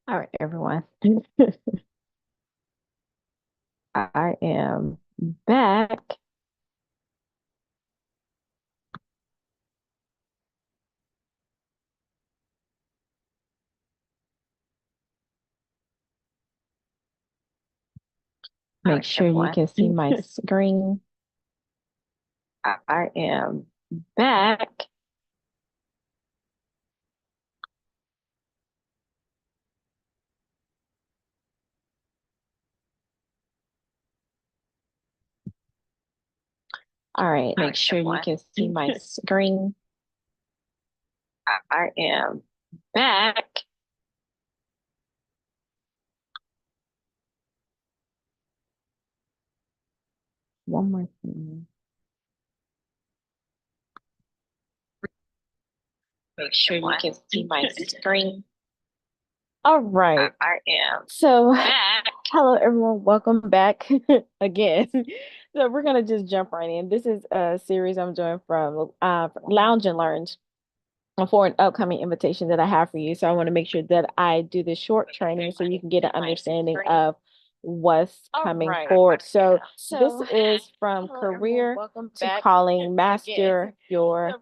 All right, everyone. I am back. Make sure you can see my screen. I am back. All right, make sure you can see my screen. I am back. One more thing. Make sure you can see my screen. All right. I am so back. Hello, everyone. Welcome back again. So we're gonna just jump right in. This is a series I'm doing from Lounge and Learn for an upcoming invitation that I have for you. So I want to make sure that I do this short training so you can get an understanding of what's coming forward. So this is from career to calling, master your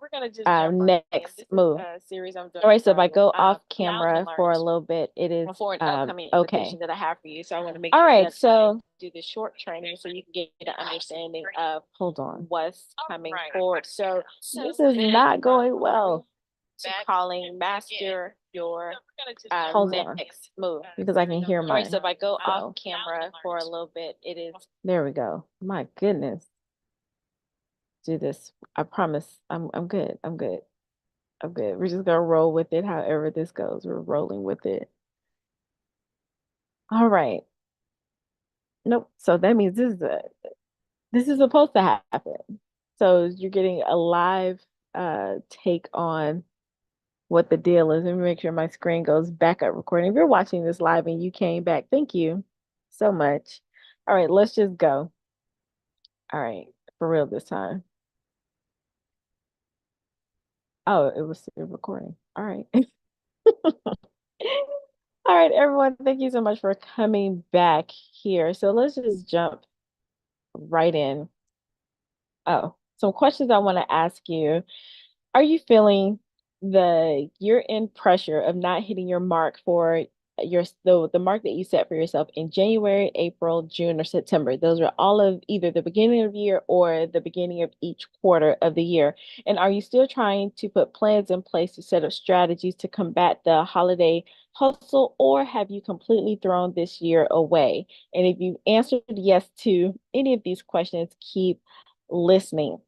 next move. All right, so if I go off camera for a little bit, it is okay. That I have for you. So I want to make sure that I do this short training so you can get an understanding of hold on what's coming forward. So this is not going well to calling master your hold next move because I can hear mine. All right, so if I go off camera for a little bit, it is there we go. My goodness. Do this. I promise. I'm good. I'm good. I'm good. We're just gonna roll with it however this goes. We're rolling with it. All right. Nope. So that means this is supposed to happen. So you're getting a live take on what the deal is. Let me make sure my screen goes back up recording. If you're watching this live and you came back, thank you so much. All right, let's just go. All right, for real this time. Oh, it was still recording. All right. All right, everyone, thank you so much for coming back here. So let's just jump right in. Oh, some questions I want to ask you. Are you feeling the year-end pressure of not hitting your mark for the mark that you set for yourself in January, April, June, or September? Those are all of either the beginning of the year or the beginning of each quarter of the year. And are you still trying to put plans in place to set up strategies to combat the holiday hustle, or have you completely thrown this year away? And if you answered yes to any of these questions, keep listening.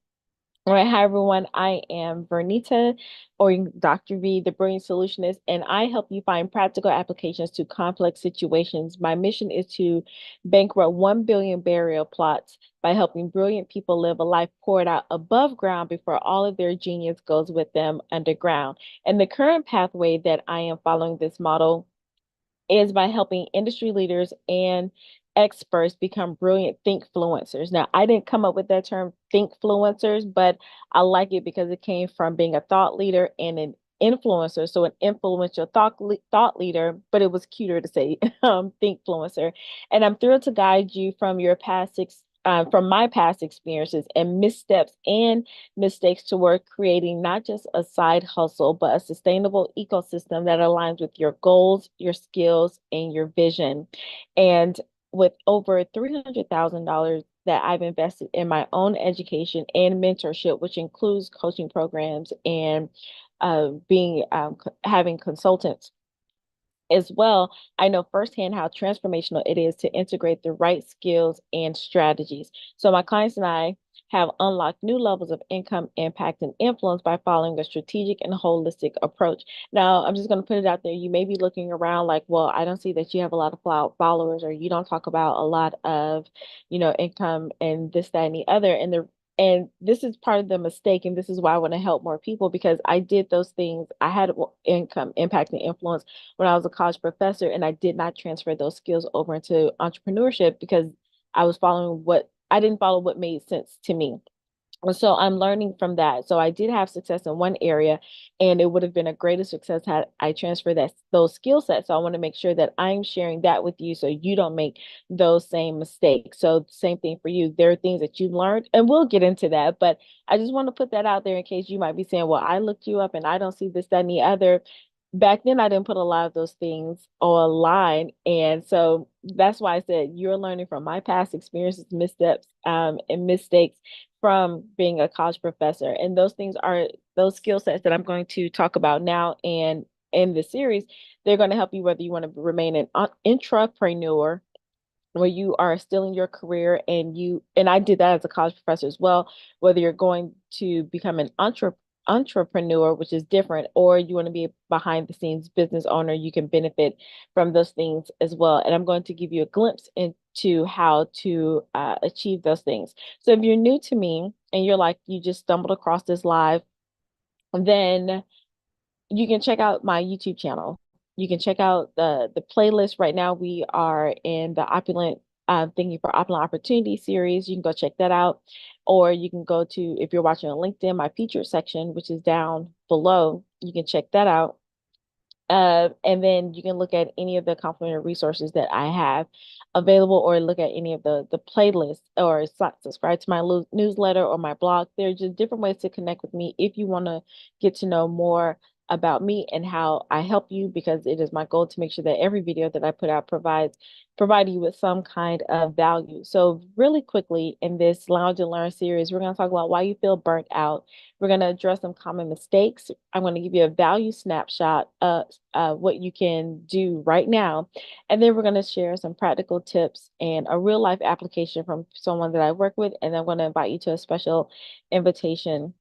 All right, hi everyone. I am Vernita, or Dr. V, the Brilliant Solutionist, and I help you find practical applications to complex situations. My mission is to bankrupt 1 billion burial plots by helping brilliant people live a life poured out above ground before all of their genius goes with them underground. And the current pathway that I am following this model is by helping industry leaders and experts become brilliant thinkfluencers. Now, I didn't come up with that term thinkfluencers, but I like it because it came from being a thought leader and an influencer. So an influential thought leader, but it was cuter to say thinkfluencer. And I'm thrilled to guide you from my past experiences and missteps and mistakes toward creating not just a side hustle, but a sustainable ecosystem that aligns with your goals, your skills, and your vision. And with over $300,000 that I've invested in my own education and mentorship, which includes coaching programs and being having consultants as well, I know firsthand how transformational it is to integrate the right skills and strategies. So my clients and I have unlocked new levels of income, impact, and influence by following a strategic and holistic approach. Now, I'm just going to put it out there. You may be looking around like, well, I don't see that you have a lot of followers, or you don't talk about a lot of, income and this, that, and the other. And this is part of the mistake, and this is why I want to help more people because I did those things. I had income, impact, and influence when I was a college professor, and I did not transfer those skills over into entrepreneurship because I didn't follow what made sense to me. And so I'm learning from that. So I did have success in one area, and it would have been a greater success had I transferred those skill sets. So I want to make sure that I'm sharing that with you so you don't make those same mistakes. So same thing for you. There are things that you've learned, and we'll get into that. But I just want to put that out there in case you might be saying, well, I looked you up and I don't see this, that, and the other. Back then, I didn't put a lot of those things online. And so that's why I said you're learning from my past experiences, missteps, and mistakes from being a college professor. And those things are those skill sets that I'm going to talk about now and in the series. They're going to help you whether you want to remain an intrapreneur where you are still in your career and I did that as a college professor as well, whether you're going to become an entrepreneur, which is different, or you want to be a behind the scenes business owner, you can benefit from those things as well. And I'm going to give you a glimpse into how to achieve those things. So if you're new to me and you're like, you just stumbled across this live, then you can check out my YouTube channel. You can check out the playlist. Right now, we are in the opulent thinking for opulent opportunity series. You can go check that out. Or you can go to, if you're watching on LinkedIn, my featured section, which is down below. You can check that out. And then you can look at any of the complimentary resources that I have available, or look at any of the playlists, or subscribe to my newsletter or my blog. There are just different ways to connect with me if you want to get to know more about me and how I help you, because it is my goal to make sure that every video that I put out provide you with some kind of value. So really quickly in this Lounge and Learn series, we're going to talk about why you feel burnt out. We're going to address some common mistakes. I'm going to give you a value snapshot of what you can do right now. And then we're going to share some practical tips and a real life application from someone that I work with. And I'm going to invite you to a special invitation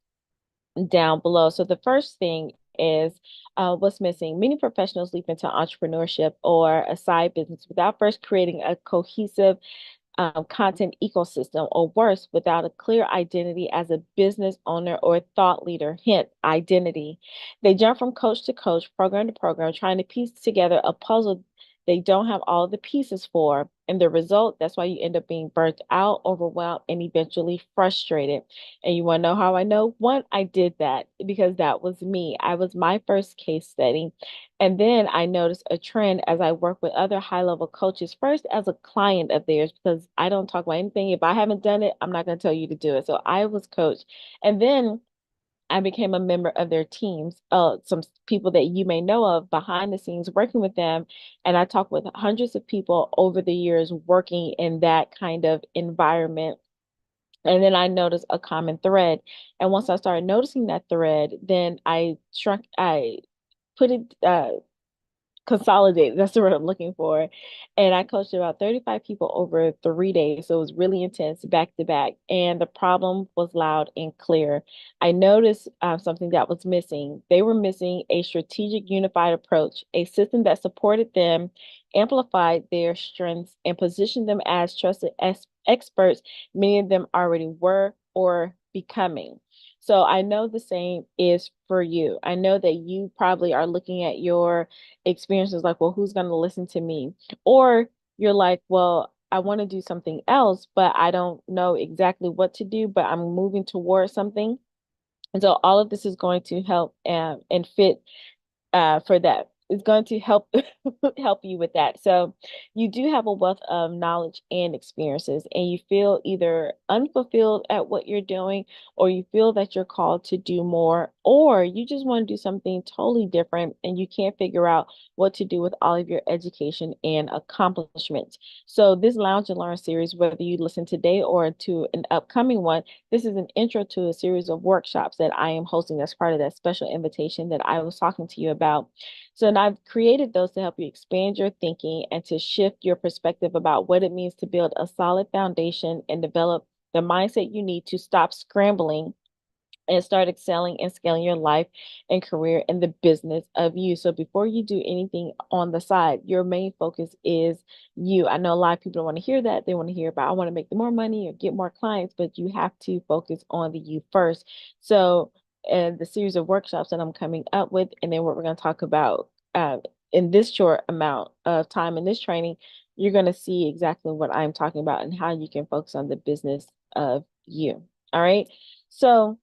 down below. So the first thing is what's missing. Many professionals leap into entrepreneurship or a side business without first creating a cohesive content ecosystem, or worse, without a clear identity as a business owner or thought leader. Hint, identity. They jump from coach to coach, program to program, trying to piece together a puzzle they don't have all the pieces for. And the result, that's why you end up being burnt out, overwhelmed, and eventually frustrated. And you want to know how I know? One, I did that because that was me. I was my first case study. And then I noticed a trend as I work with other high level coaches, first as a client of theirs, because I don't talk about anything. If I haven't done it, I'm not going to tell you to do it. So I was coached. And then I became a member of their teams, some people that you may know of behind the scenes working with them. And I talked with hundreds of people over the years working in that kind of environment. And then I noticed a common thread. And once I started noticing that thread, then I put it, consolidated. That's the word I'm looking for. And I coached about 35 people over 3 days. So it was really intense, back to back. And the problem was loud and clear. I noticed something that was missing. They were missing a strategic, unified approach, a system that supported them, amplified their strengths, and positioned them as trusted experts, many of them already were or becoming. So I know the same is for you. I know that you probably are looking at your experiences like, well, who's going to listen to me? Or you're like, well, I want to do something else, but I don't know exactly what to do, but I'm moving towards something. And so all of this is going to help and fit for that. It's going to help help you with that. So you do have a wealth of knowledge and experiences, and you feel either unfulfilled at what you're doing, or you feel that you're called to do more, or you just want to do something totally different and you can't figure out what to do with all of your education and accomplishments. So this Lounge and Learn series, whether you listen today or to an upcoming one, this is an intro to a series of workshops that I am hosting as part of that special invitation that I was talking to you about. So, and I've created those to help you expand your thinking and to shift your perspective about what it means to build a solid foundation and develop the mindset you need to stop scrambling and start excelling and scaling your life and career in the business of you. So before you do anything on the side, your main focus is you. I know a lot of people don't want to hear that. They want to hear about, I want to make more money or get more clients, but you have to focus on the you first. So, and the series of workshops that I'm coming up with, and then what we're going to talk about in this short amount of time in this training, you're going to see exactly what I'm talking about and how you can focus on the business of you. All right. So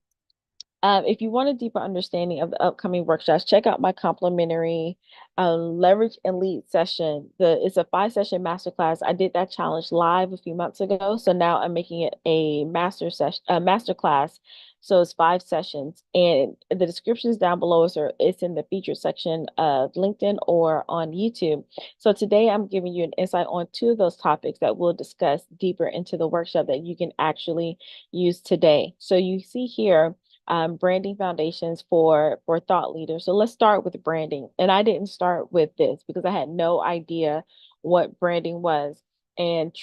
if you want a deeper understanding of the upcoming workshops, check out my complimentary leverage and lead session. It's a 5 session masterclass. I did that challenge live a few months ago, so now I'm making it a masterclass. So it's 5 sessions, and the description is down below. So it's in the featured section of LinkedIn or on YouTube. So today I'm giving you an insight on 2 of those topics that we'll discuss deeper into the workshop that you can actually use today. So you see here branding foundations for thought leaders. So let's start with branding. And I didn't start with this because I had no idea what branding was. And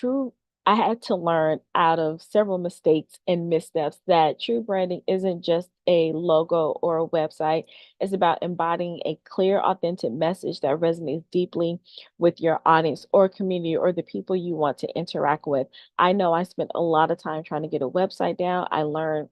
I had to learn out of several mistakes and missteps that true branding isn't just a logo or a website. It's about embodying a clear, authentic message that resonates deeply with your audience or community or the people you want to interact with. I know I spent a lot of time trying to get a website down. I learned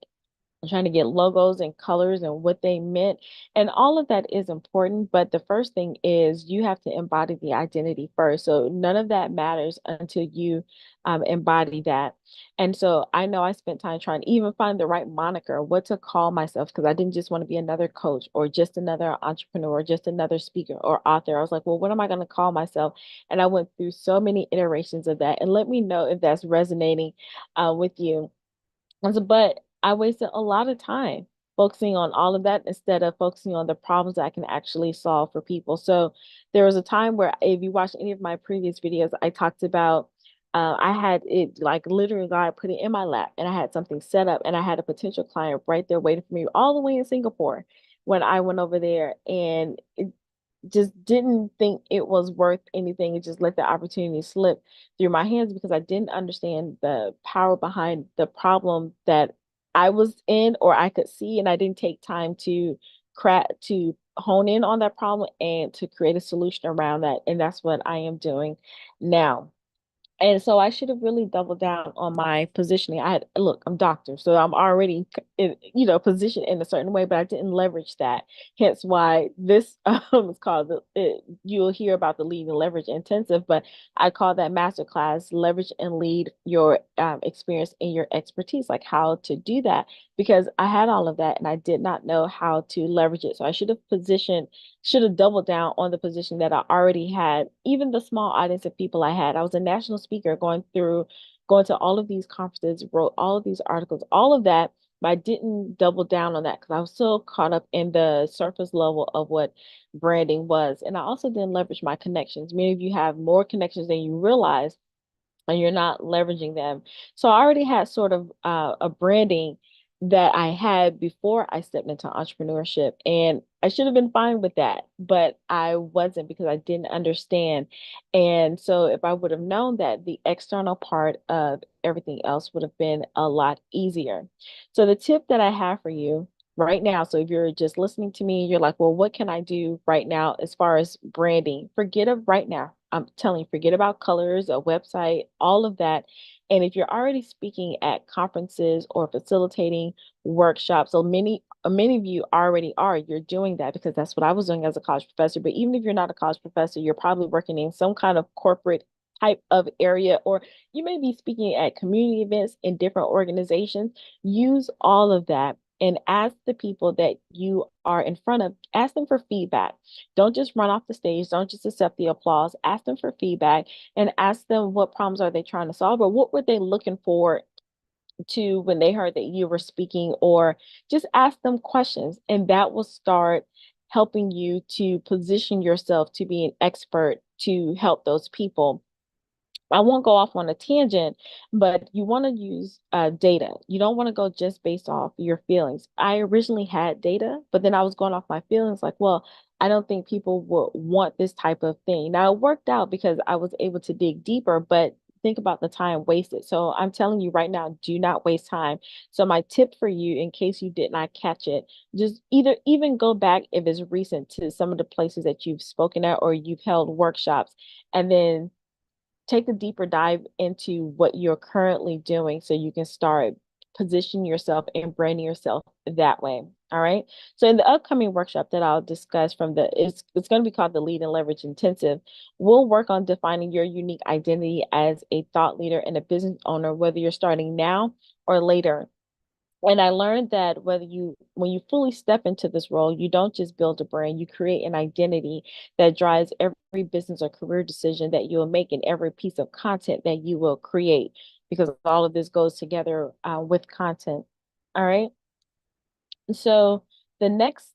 trying to get logos and colors and what they meant. And all of that is important. But the first thing is you have to embody the identity first. So none of that matters until you embody that. And so I know I spent time trying to even find the right moniker, what to call myself, because I didn't just want to be another coach or just another entrepreneur or just another speaker or author. I was like, well, what am I going to call myself? And I went through so many iterations of that. And let me know if that's resonating with you. But I wasted a lot of time focusing on all of that instead of focusing on the problems that I can actually solve for people. So there was a time where if you watch any of my previous videos, I talked about I had it like literally God put it in my lap and I had something set up and I had a potential client right there waiting for me all the way in Singapore when I went over there and just didn't think it was worth anything and just let the opportunity slip through my hands because I didn't understand the power behind the problem that I was in or I could see, and I didn't take time to crack to hone in on that problem and to create a solution around that. And that's what I am doing now. And so I should have really doubled down on my positioning. Look, I'm doctor, so I'm already, positioned in a certain way, but I didn't leverage that. Hence why this is called you'll hear about the lead and leverage intensive, but I call that masterclass leverage and lead your experience and your expertise, like how to do that, because I had all of that and I did not know how to leverage it. So I should have doubled down on the position that I already had, even the small audience of people I had. I was a national speaker going to all of these conferences, wrote all of these articles, all of that, but I didn't double down on that because I was so caught up in the surface level of what branding was. And I also didn't leverage my connections. Many of you have more connections than you realize and you're not leveraging them. So I already had sort of a branding that I had before I stepped into entrepreneurship. And I should have been fine with that, but I wasn't because I didn't understand. And so if I would have known that, the external part of everything else would have been a lot easier. So the tip that I have for you right now, so if you're just listening to me, you're like, well, what can I do right now as far as branding? Forget of right now. I'm telling you, forget about colors, a website, all of that. And if you're already speaking at conferences or facilitating workshops, so many of you already are, you're doing that because that's what I was doing as a college professor. But even if you're not a college professor, you're probably working in some kind of corporate type of area, or you may be speaking at community events in different organizations. Use all of that and ask the people that you are in front of, ask them for feedback. Don't just run off the stage. Don't just accept the applause. Ask them for feedback and ask them what problems are they trying to solve or what were they looking for to when they heard that you were speaking, or just ask them questions. And that will start helping you to position yourself to be an expert to help those people. I won't go off on a tangent, but you want to use data. You don't want to go just based off your feelings. I originally had data, but then I was going off my feelings like, well, I don't think people would want this type of thing. Now it worked out because I was able to dig deeper, but think about the time wasted. So I'm telling you right now, do not waste time. So my tip for you, in case you did not catch it, just either even go back if it's recent to some of the places that you've spoken at or you've held workshops, and then take a deeper dive into what you're currently doing so you can start positioning yourself and branding yourself that way. All right. So in the upcoming workshop that I'll discuss it's going to be called the Lead and Leverage Intensive. We'll work on defining your unique identity as a thought leader and a business owner, whether you're starting now or later And I learned that when you fully step into this role, you don't just build a brand, you create an identity that drives every business or career decision that you will make and every piece of content that you will create, because all of this goes together with content. All right. So the next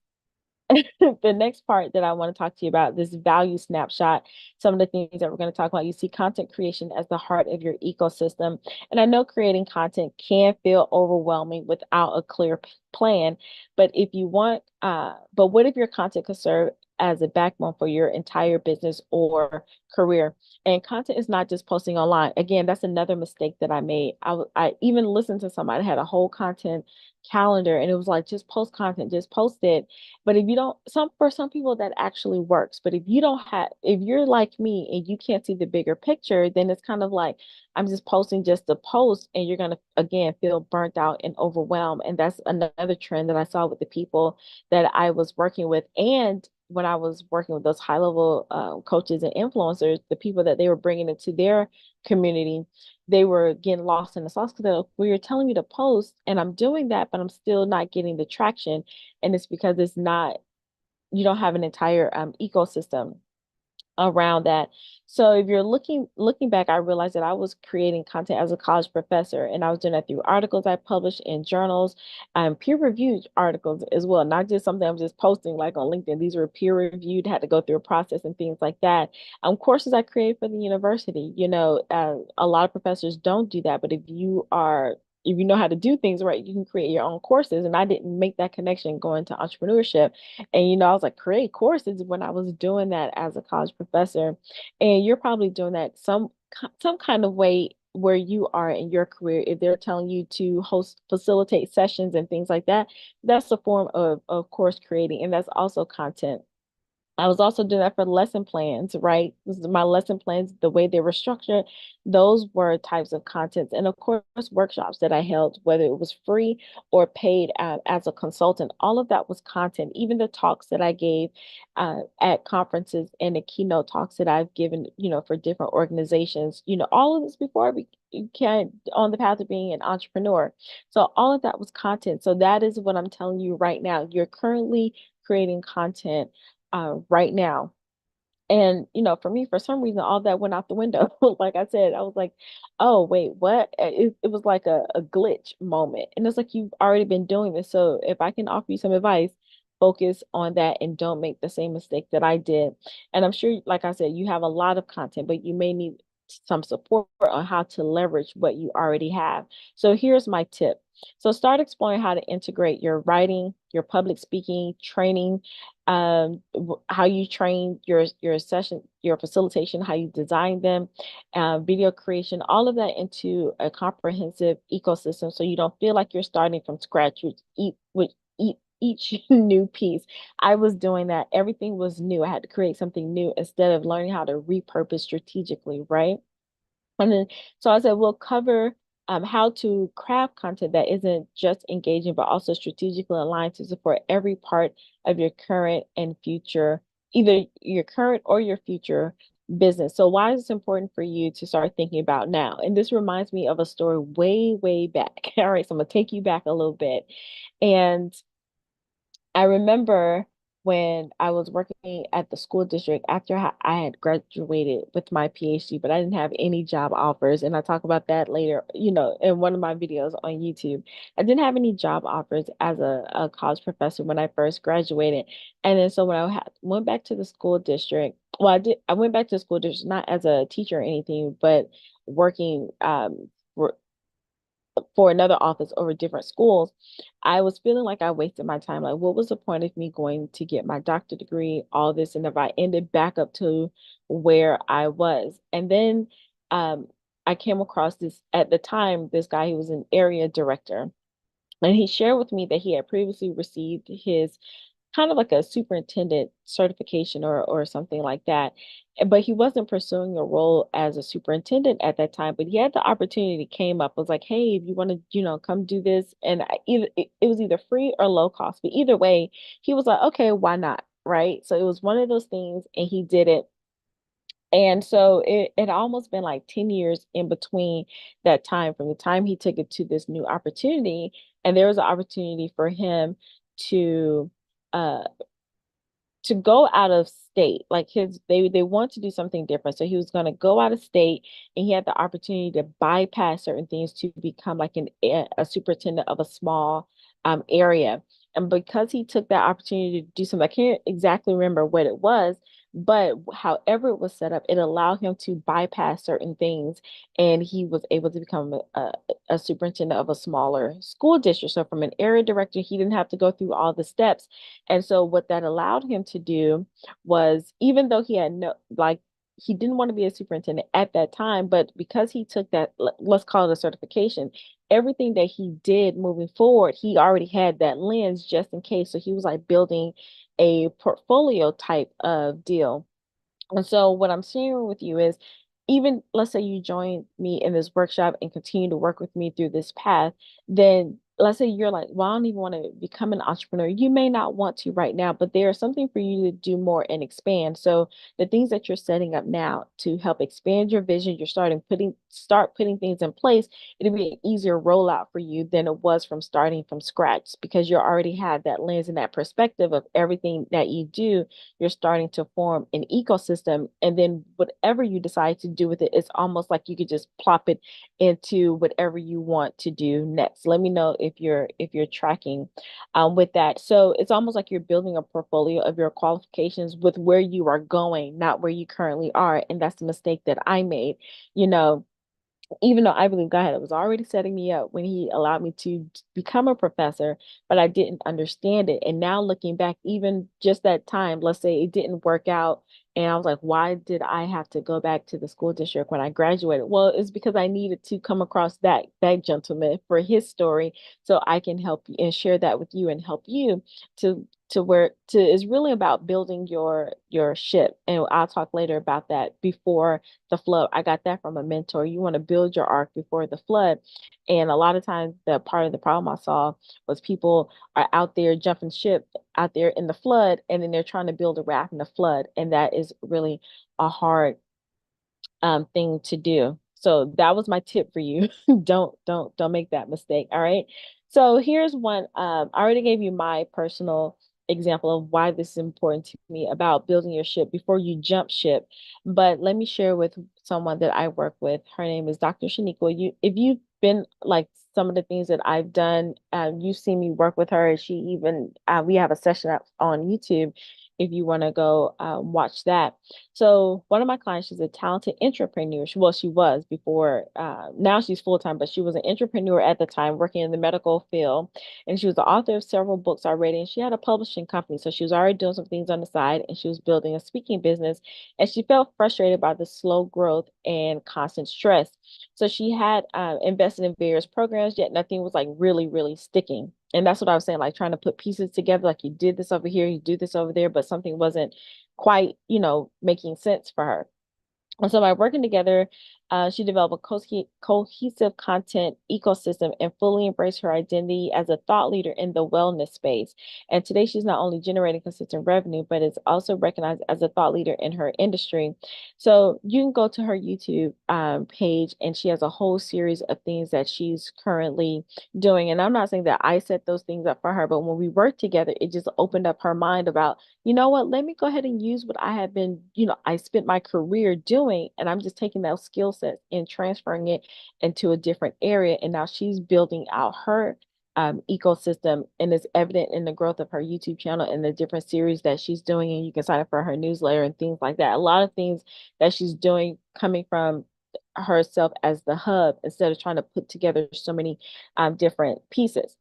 the next part that I want to talk to you about, this value snapshot, some of the things that we're going to talk about. You see content creation as the heart of your ecosystem. And I know creating content can feel overwhelming without a clear plan, but but what if your content could serve as a backbone for your entire business or career? And content is not just posting online. Again, that's another mistake that I made. I even listened to somebody had a whole content calendar and it was like, just post content, just post it. But if you don't, for some people that actually works. But if you're like me and you can't see the bigger picture, then it's kind of like I'm just posting just to post, and you're gonna again feel burnt out and overwhelmed. And that's another trend that I saw with the people that I was working with, and when I was working with those high level coaches and influencers, the people that they were bringing into their community, they were getting lost in the sauce because they're like, well, you're telling me to post, and I'm doing that, but I'm still not getting the traction. And it's because it's not, you don't have an entire ecosystem around that. So if you're looking back, I realized that I was creating content as a college professor, and I was doing that through articles I published in journals, peer-reviewed articles as well, not just something I'm just posting like on LinkedIn. These were peer-reviewed, had to go through a process and things like that. Courses I created for the university. A lot of professors don't do that, but if you know how to do things right, you can create your own courses. And I didn't make that connection going to entrepreneurship. And I was like, create courses when I was doing that as a college professor. And you're probably doing that some kind of way where you are in your career. If they're telling you to facilitate sessions and things like that, that's a form of course creating, and that's also content. I was also doing that for lesson plans, right? This is my lesson plans, the way they were structured. Those were types of contents. And of course, workshops that I held, whether it was free or paid as a consultant, all of that was content. Even the talks that I gave at conferences and the keynote talks that I've given, for different organizations, all of this before I became on the path of being an entrepreneur. So all of that was content. So that is what I'm telling you right now. You're currently creating content right now. And, for me, for some reason, all that went out the window. Like I said, I was like, oh, wait, what? It was like a glitch moment. And it's like, you've already been doing this. So if I can offer you some advice, focus on that and don't make the same mistake that I did. And I'm sure, like I said, you have a lot of content, but you may need some support on how to leverage what you already have. So here's my tip. So start exploring how to integrate your writing, your public speaking, training, how you train your session, your facilitation, how you design them, video creation, all of that into a comprehensive ecosystem, so you don't feel like you're starting from scratch. You eat each new piece. I was doing that. Everything was new. I had to create something new instead of learning how to repurpose strategically, right? And then, so I said, we'll cover how to craft content that isn't just engaging, but also strategically aligned to support every part of your current and future, either your current or your future business. So why is it important for you to start thinking about now? And this reminds me of a story way, way back. All right, so I'm gonna take you back a little bit. And I remember when I was working at the school district after I had graduated with my PhD, but I didn't have any job offers. And I talk about that later, in one of my videos on YouTube. I didn't have any job offers as a college professor when I first graduated. And then so when went back to the school district, well, I went back to the school district not as a teacher or anything, but working for another office over different schools. I was feeling like I wasted my time. Like, what was the point of me going to get my doctorate degree, all this, and if I ended back up to where I was? And then I came across this at the time, this guy who was an area director. And he shared with me that he had previously received his kind of like a superintendent certification or something like that. But he wasn't pursuing a role as a superintendent at that time. But he had the opportunity came up, was like, hey, if you want to, come do this. And it was either free or low cost. But either way, he was like, okay, why not? Right. So it was one of those things, and he did it. And so it almost been like 10 years in between that time from the time he took it to this new opportunity. And there was an opportunity for him to uh to go out of state. Like they want to do something different. So he was going to go out of state, and he had the opportunity to bypass certain things to become like a superintendent of a small area. And because he took that opportunity to do something, I can't exactly remember what it was, but however it was set up, it allowed him to bypass certain things, and he was able to become a superintendent of a smaller school district. So from an area director, he didn't have to go through all the steps. And so what that allowed him to do was, even though he had no, like, he didn't want to be a superintendent at that time, but because he took that, let's call it a certification, everything that he did moving forward, he already had that lens just in case. So he was like building a portfolio type of deal. And so what I'm sharing with you is, even let's say you join me in this workshop and continue to work with me through this path, then let's say you're like, well, I don't even want to become an entrepreneur. You may not want to right now, but there's something for you to do more and expand. So the things that you're setting up now to help expand your vision, you're start putting things in place. It'll be an easier rollout for you than it was from starting from scratch, because you already have that lens and that perspective of everything that you do. You're starting to form an ecosystem, and then whatever you decide to do with it, it's almost like you could just plop it into whatever you want to do next. Let me know if you're tracking with that. So it's almost like you're building a portfolio of your qualifications with where you are going, not where you currently are. And that's the mistake that I made. You know, even though I believe God was already setting me up when he allowed me to become a professor, but I didn't understand it. And now looking back, even just that time, let's say it didn't work out. And I was like, why did I have to go back to the school district when I graduated? Well, it's because I needed to come across that gentleman for his story, so I can help you and share that with you and help you to where to is really about building your ship. And I'll talk later about that before the flood. I got that from a mentor. You want to build your ark before the flood. And a lot of times, the part of the problem I saw was people are out there jumping ship out there in the flood, and then they're trying to build a raft in the flood. And that is really a hard thing to do. So that was my tip for you. Don't make that mistake. All right. So here's one. I already gave you my personal example of why this is important to me about building your ship before you jump ship. But let me share with someone that I work with. Her name is Dr. Shaniqua. If you've been like some of the things that I've done, you've seen me work with her. She even we have a session up on YouTube if you want to go watch that. So one of my clients, she's a talented entrepreneur. She was before. Now she's full time, but she was an entrepreneur at the time, working in the medical field, and she was the author of several books already. And she had a publishing company, so she was already doing some things on the side, and she was building a speaking business. And she felt frustrated by the slow growth and constant stress. So she had invested in various programs, yet nothing was like really sticking. And that's what I was saying, like trying to put pieces together, like you did this over here, you do this over there, but something wasn't quite, making sense for her. And so by working together, she developed a cohesive content ecosystem and fully embraced her identity as a thought leader in the wellness space. And today, she's not only generating consistent revenue, but is also recognized as a thought leader in her industry. So you can go to her YouTube page, and she has a whole series of things that she's currently doing. And I'm not saying that I set those things up for her, but when we worked together, it just opened up her mind about, you know what, let me go ahead and use what I have been, I spent my career doing, and I'm just taking those skill sets and transferring it into a different area. And now she's building out her ecosystem, and it's evident in the growth of her YouTube channel and the different series that she's doing. And you can sign up for her newsletter and things like that. A lot of things that she's doing coming from herself as the hub instead of trying to put together so many different pieces.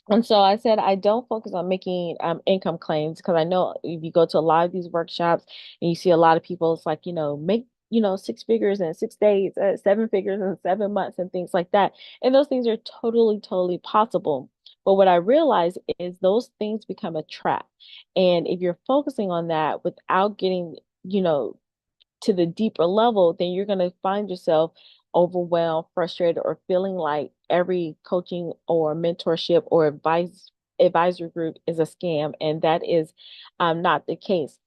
And so I said, I don't focus on making income claims, because I know if you go to a lot of these workshops and you see a lot of people, it's like, make, six figures in 6 days, seven figures in 7 months, and things like that. And those things are totally possible. But what I realize is those things become a trap. And if you're focusing on that without getting, to the deeper level, then you're going to find yourself overwhelmed, frustrated, or feeling like every coaching or mentorship or advisor group is a scam. And that is not the case.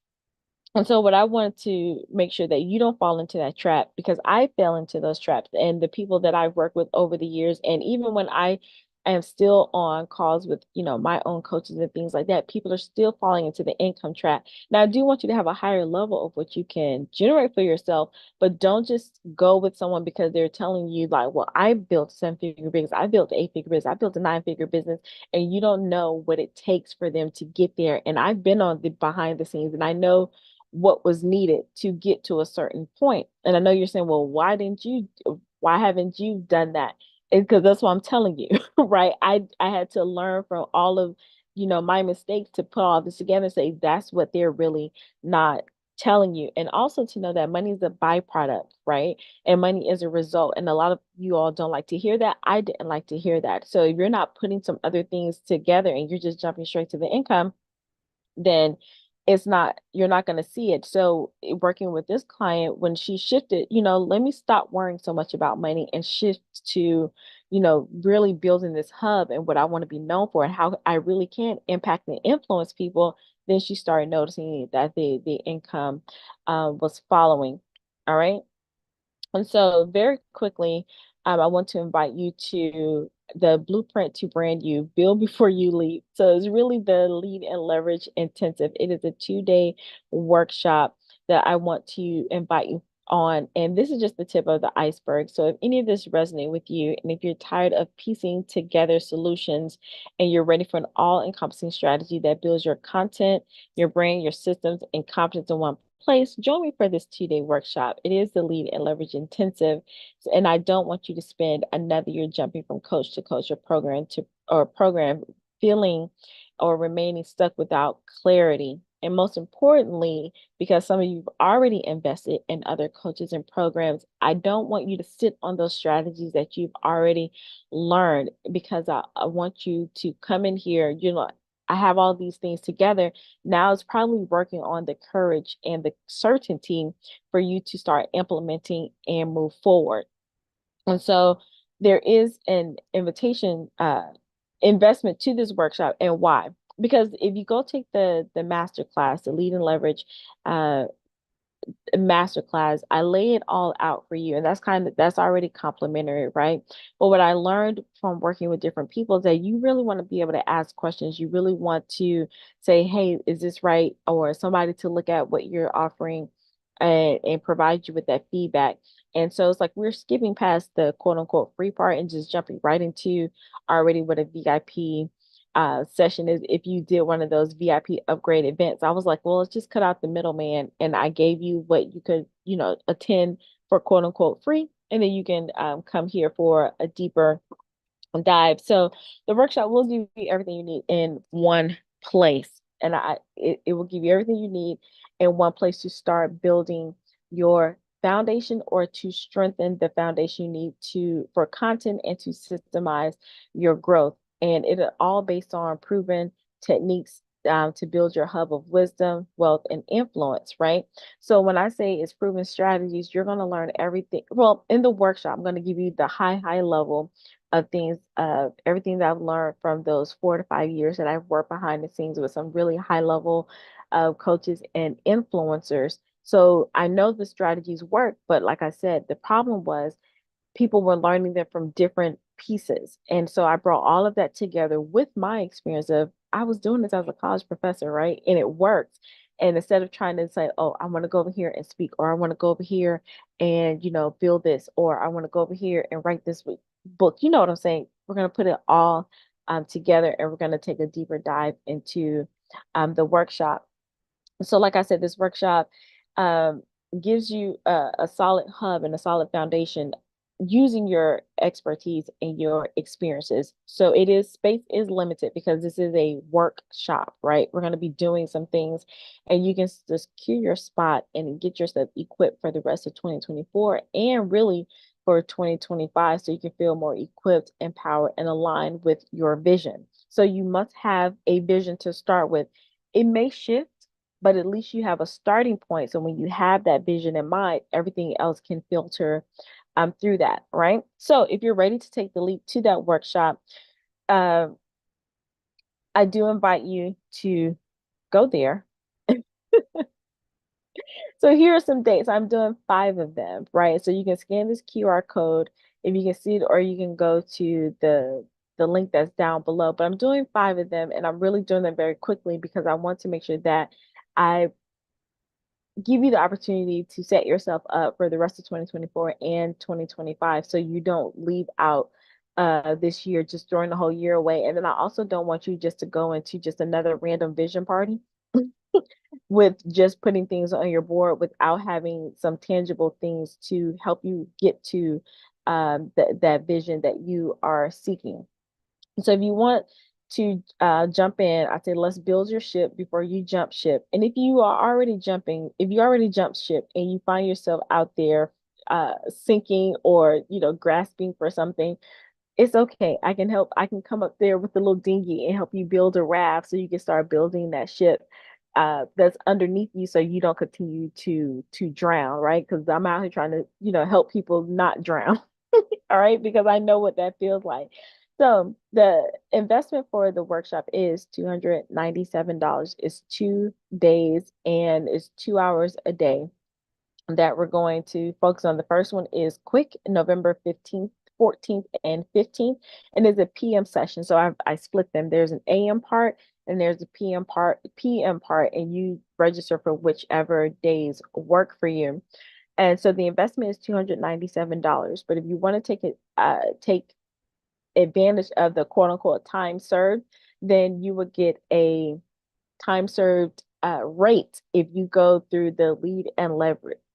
And so what I wanted to make sure that you don't fall into that trap, because I fell into those traps, and the people that I've worked with over the years, and even when I am still on calls with, my own coaches and things like that, people are still falling into the income trap. Now, I do want you to have a higher level of what you can generate for yourself, but don't just go with someone because they're telling you like, well, I built 7-figure business, I built 8-figure business, I built a 9-figure business, and you don't know what it takes for them to get there. And I've been on the behind the scenes, and I know what was needed to get to a certain point. And I know you're saying, well, why haven't you done that? Because that's what I'm telling you, right? I had to learn from all of, my mistakes to put all this together and say that's what they're really not telling you. And also to know that money is a byproduct, right? And money is a result. And a lot of you all don't like to hear that. I didn't like to hear that. So if you're not putting some other things together and you're just jumping straight to the income, then you're not going to see it. So working with this client, when she shifted, let me stop worrying so much about money and shift to, really building this hub and what I want to be known for and how I really can impact and influence people. Then she started noticing that the income was following. All right. And so, very quickly, I want to invite you to the Blueprint to Brand You, Build Before You Lead. So, it's really the Lead and Leverage Intensive. It is a 2-day workshop that I want to invite you on. And this is just the tip of the iceberg. So, if any of this resonates with you, and if you're tired of piecing together solutions and you're ready for an all-encompassing strategy that builds your content, your brain, your systems, and confidence in one place, join me for this 2-day workshop. It is the Lead and Leverage Intensive, and I don't want you to spend another year jumping from coach to coach or program feeling or remaining stuck without clarity. And most importantly, because some of you've already invested in other coaches and programs, I don't want you to sit on those strategies that you've already learned, because I want you to come in here, I have all these things together. Now it's probably working on the courage and the certainty for you to start implementing and move forward. And so there is an investment to this workshop. And why? Because if you go take the master class, the Lead and Leverage uh, masterclass, I lay it all out for you. And that's already complimentary, right? But what I learned from working with different people is that you really want to be able to ask questions. You really want to say, hey, is this right? Or somebody to look at what you're offering and provide you with that feedback. And so it's like we're skipping past the quote unquote free part and just jumping right into already what a VIP session is. If you did one of those VIP upgrade events, I was like, well, let's just cut out the middleman. And I gave you what you could, attend for quote unquote free. And then you can come here for a deeper dive. So the workshop will give you everything you need in one place. And it will give you everything you need in one place to start building your foundation, or to strengthen the foundation you need for content and to systemize your growth. And it is all based on proven techniques to build your hub of wisdom, wealth, and influence, right? So when I say it's proven strategies, you're going to learn everything. Well, in the workshop, I'm going to give you the high level of things, of everything that I've learned from those 4 to 5 years that I've worked behind the scenes with some really high level coaches and influencers. So I know the strategies work, but like I said, the problem was people were learning them from different pieces. And so I brought all of that together with my experience of I was doing this as a college professor, right? And it worked. And instead of trying to say, oh, I want to go over here and speak, or I want to go over here and, build this, or I want to go over here and write this book, you know what I'm saying? We're going to put it all together, and we're going to take a deeper dive into the workshop. So, like I said, this workshop um, gives you a solid hub and a solid foundation using your expertise and your experiences. So space is limited because this is a workshop, right? We're going to be doing some things, and you can secure your spot and get yourself equipped for the rest of 2024 and really for 2025, so you can feel more equipped, empowered, and aligned with your vision. So you must have a vision to start with. It may shift, but at least you have a starting point. So when you have that vision in mind, everything else can filter through that, right? So if you're ready to take the leap to that workshop, uh, I do invite you to go there. So here are some dates. I'm doing 5 of them, right? So you can scan this QR code if you can see it, or you can go to the link that's down below. But I'm doing 5 of them, and I'm really doing them very quickly because I want to make sure that I give you the opportunity to set yourself up for the rest of 2024 and 2025 so you don't leave out this year just throwing the whole year away. And then I also don't want you just to go into just another random vision party with just putting things on your board without having some tangible things to help you get to that vision that you are seeking. So if you want to jump in, I say let's build your ship before you jump ship. And if you are already jumping, if you already jumped ship and you find yourself out there sinking or grasping for something, it's okay. I can help. I can come up there with the little dinghy and help you build a raft so you can start building that ship that's underneath you so you don't continue to drown, right? Because I'm out here trying to, help people not drown. All right, because I know what that feels like. So the investment for the workshop is $297. It's 2 days and it's 2 hours a day that we're going to focus on. The first one is quick, November 15th, 14th, and 15th, and it's a PM session. So I split them. There's an AM part and there's a PM part, and you register for whichever days work for you. And so the investment is $297. But if you want to take advantage of the quote unquote time served, then you would get a time served rate if you go through the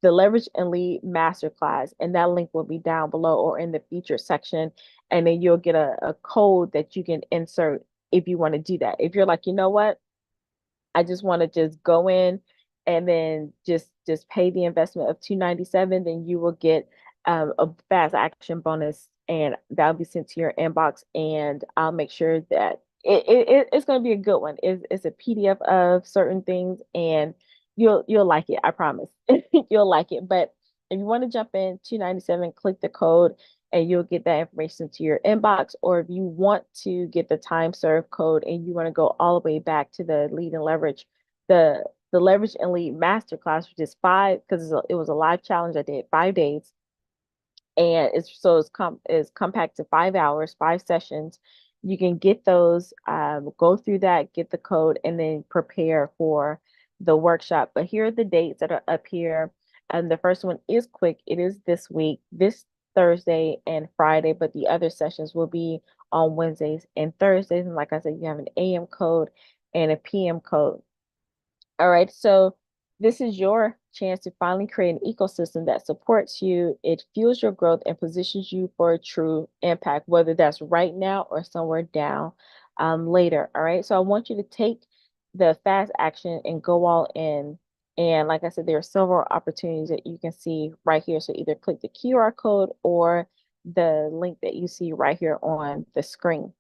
leverage and lead masterclass, and that link will be down below or in the feature section, and then you'll get a code that you can insert if you want to do that. If you're like, you know what, I just want to just go in and then just pay the investment of 297, then you will get a fast action bonus, and that'll be sent to your inbox. And I'll make sure that it's going to be a good one. It's a PDF of certain things, and you'll like it. I promise. You'll like it. But if you want to jump in, 297, click the code and you'll get that information to your inbox. Or if you want to get the time serve code and you want to go all the way back to the lead and leverage, the the leverage and lead masterclass, which is five, because it was a live challenge. I did 5 days, and it's compact to 5 hours, 5 sessions. You can get those, go through that, get the code, and then prepare for the workshop. But here are the dates that are up here. And the first one is quick. It is this week, this Thursday and Friday, but the other sessions will be on Wednesdays and Thursdays. And like I said, you have an AM code and a PM code. All right, so this is your chance to finally create an ecosystem that supports you, it fuels your growth, and positions you for a true impact, whether that's right now or somewhere down later. All right, so I want you to take the fast action and go all in. And like I said, there are several opportunities that you can see right here. So either click the QR code or the link that you see right here on the screen.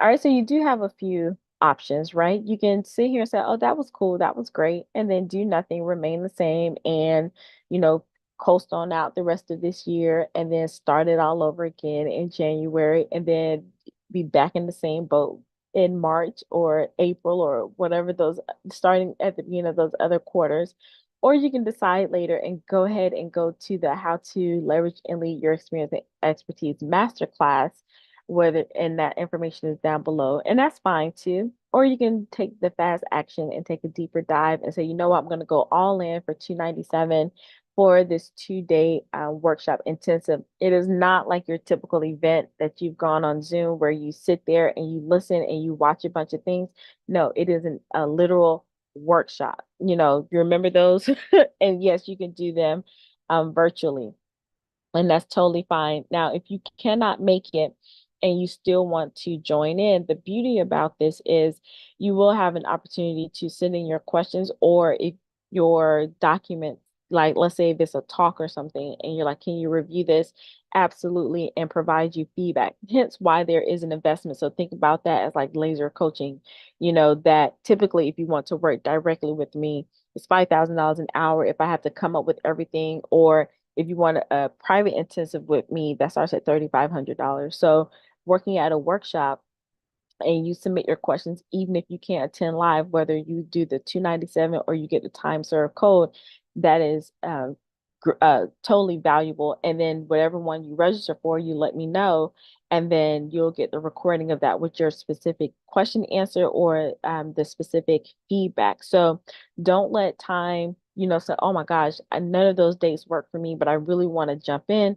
All right, so you do have a few options, right? You can sit here and say, oh, that was cool, that was great, and then do nothing, remain the same, and, you know, coast on out the rest of this year, and then start it all over again in January, and then be back in the same boat in March or April or whatever those, starting at the beginning of those other quarters. Or you can decide later and go ahead and go to the How to Leverage and Lead Your Experience and Expertise Masterclass, whether and that information is down below, and that's fine too. Or you can take the fast action and take a deeper dive and say, you know what, I'm going to go all in for 297 for this 2 day workshop intensive. It is not like your typical event that you've gone on Zoom where you sit there and you listen and you watch a bunch of things. No, it is a literal workshop. You remember those? And yes, you can do them virtually, and that's totally fine. Now, if you cannot make it and you still want to join in, the beauty about this is you will have an opportunity to send in your questions, or if your documents, like let's say if it's a talk or something, and you're like, can you review this? Absolutely, and provide you feedback. Hence why there is an investment. So think about that as like laser coaching, that typically if you want to work directly with me, it's $5,000 an hour if I have to come up with everything, or if you want a private intensive with me, that starts at $3,500. So working at a workshop and you submit your questions, even if you can't attend live, whether you do the 297 or you get the time serve code, that is totally valuable. And then whatever one you register for, you let me know, and then you'll get the recording of that with your specific question answer or the specific feedback. So don't let time, say, oh my gosh, none of those dates work for me, but I really want to jump in.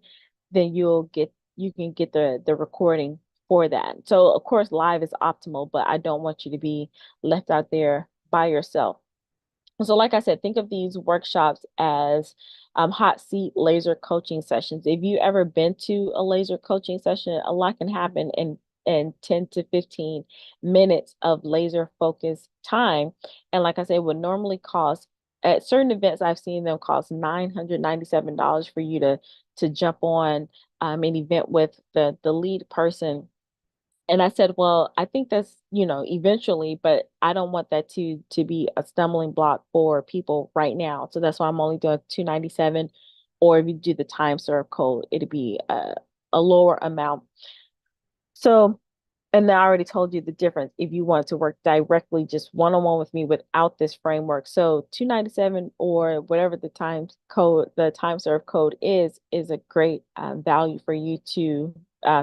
Then you can get the recording for that. So of course live is optimal, but I don't want you to be left out there by yourself. So like I said, think of these workshops as hot seat laser coaching sessions. If you ever been to a laser coaching session, a lot can happen in 10 to 15 minutes of laser focused time. And like I said, would normally cost at certain events I've seen them cost $997 for you to jump on an event with the lead person. And I said, well, I think that's, eventually, but I don't want that to be a stumbling block for people right now. So that's why I'm only doing 297. Or if you do the time serve code, it'd be a lower amount. So, and I already told you the difference if you want to work directly just one-on-one with me without this framework. So 297 or whatever the time serve code is a great value for you to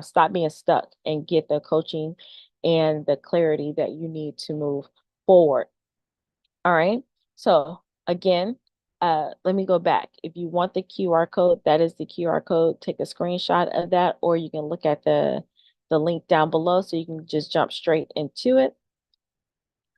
stop being stuck and get the coaching and the clarity that you need to move forward. All right. So again, let me go back. If you want the QR code, that is the QR code. Take a screenshot of that, or you can look at the link down below so you can just jump straight into it.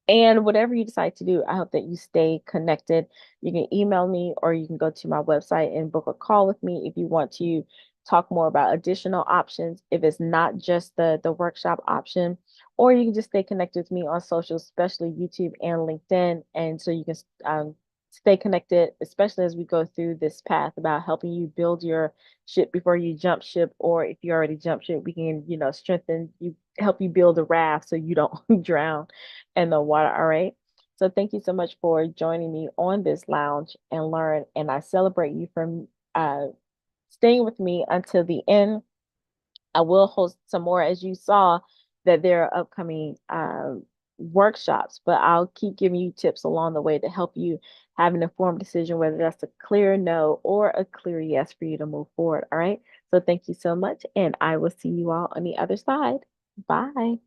And whatever you decide to do, I hope that you stay connected. You can email me or you can go to my website and book a call with me if you want to talk more about additional options, if it's not just the workshop option, or you can just stay connected with me on social, especially YouTube and LinkedIn. And so you can stay connected, especially as we go through this path about helping you build your ship before you jump ship, or if you already jump ship, we can, strengthen you, help you build a raft so you don't drown in the water. All right. So thank you so much for joining me on this lounge and learn. And I celebrate you from staying with me until the end. I will host some more, as you saw that there are upcoming workshops, but I'll keep giving you tips along the way to help you have an informed decision, whether that's a clear no or a clear yes for you to move forward. All right. So thank you so much. And I will see you all on the other side. Bye.